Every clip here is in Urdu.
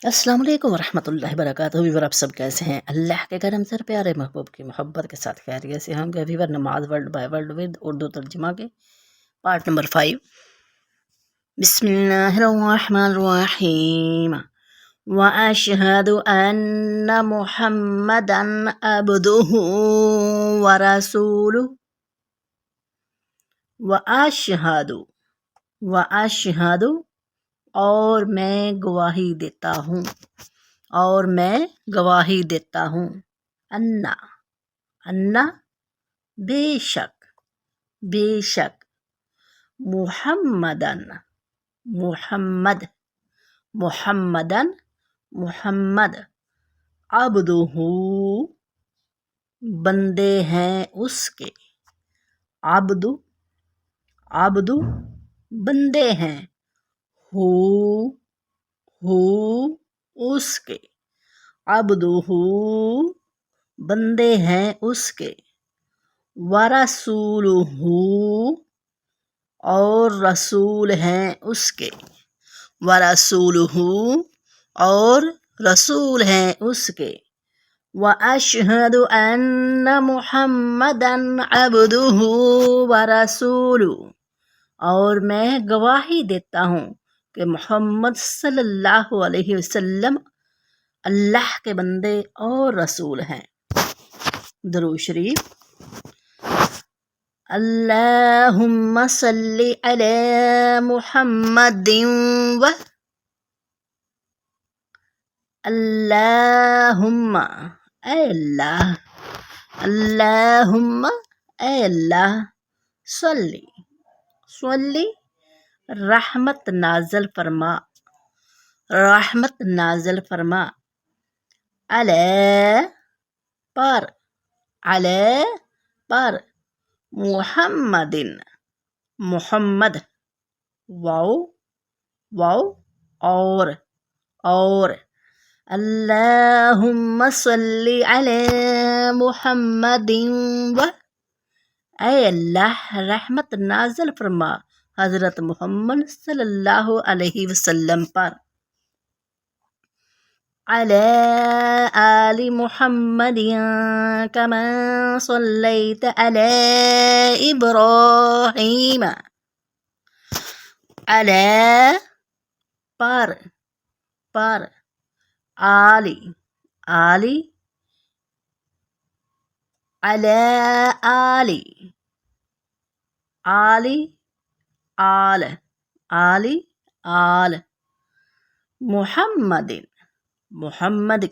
السلام علیکم ورحمۃ اللہ وبرکاتہ۔ ویور آپ سب کیسے ہیں؟ اللہ کے کرم سے پیارے محبوب کی محبت کے ساتھ خیریت سے ہوں گے۔ ویور نماز world by world with Urdu ترجمہ کے پارٹ نمبر 5۔ بسم اللہ الرحمن الرحیم۔ وَأَشْهَدُ أَنَّ مُحَمَّدًا عَبْدُهُ وَرَسُولُهُ۔ وَأَشْهَدُ اور میں گواہی دیتا ہوں انا بے شک محمدن محمد عبدہ بندے ہیں اس کے، عبد بندے ہیں، ہو اس کے، عبدہ بندے ہیں اس کے، ورسولہ اور رسول ہیں اس کے، ورسولہ اور رسول ہیں اس کے، وَأَشْهَدُ أَنَّ مُحَمَّدًا عَبْدُهُ وَرَسُولُهُ اور میں گواہی دیتا ہوں کہ محمد صلی اللہ علیہ وسلم اللہ کے بندے اور رسول ہیں۔ درود شریف۔ اللہم صلی علی محمد اللہم اے اللہ صلی رحمت نازل فرما علی پر محمد اور اللہم صلی علی محمد اے اللہ رحمت نازل فرما حضرت محمد صلی اللہ علیہ وسلم پر، علی آل محمد کما صلیت علی ابراہیم علی پر علی علی آل محمد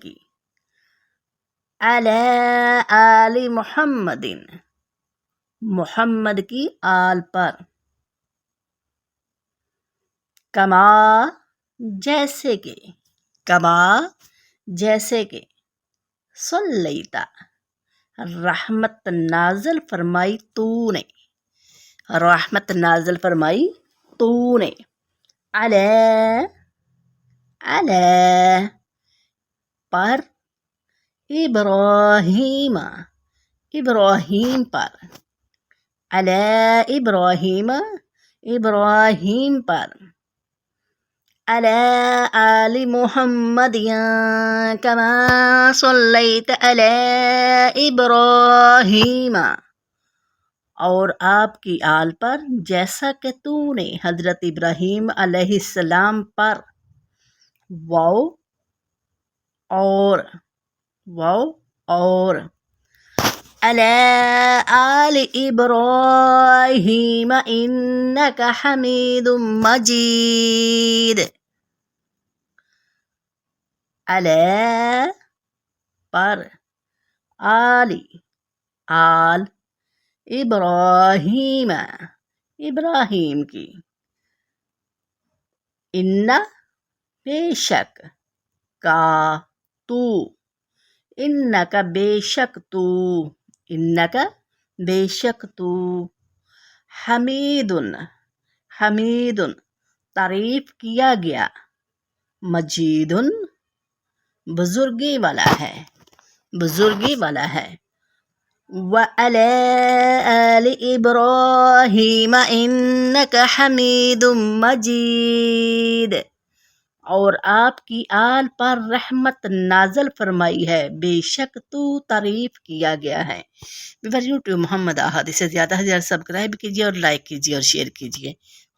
کی، علی آل محمد کی آل پر، کما جیسے کہ صلیتا رحمت نازل فرمائی تو نے علی پر ابراہیم پر، علی ابراہیم پر، علی آل محمد کما صلیت علی ابراہیم اور آپ کی آل پر جیسا کہ تو نے حضرت ابراہیم علیہ السلام پر، اور علی آل ابراہیم انک حمید مجید، علی پر آل ابراہیم کی، ان بے شک کا تو، انک بے شک تو حمید تعریف کیا گیا، مجید بزرگی والا ہے، وعلی آل ابراہیم انک حمید مجید اور آپ کی آل پر رحمت نازل فرمائی ہے، بے شک تو تعریف کیا گیا ہے۔ یوٹیوب محمد احد، اسے زیادہ سے زیادہ سبسکرائب کیجیے اور لائک کیجیے اور شیئر کیجیے۔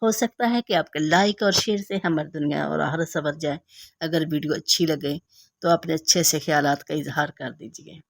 ہو سکتا ہے کہ آپ کے لائک اور شیئر سے ہماری دنیا اور آخرت سنور جائے۔ اگر ویڈیو اچھی لگے تو اپنے اچھے سے خیالات کا اظہار کر دیجیے۔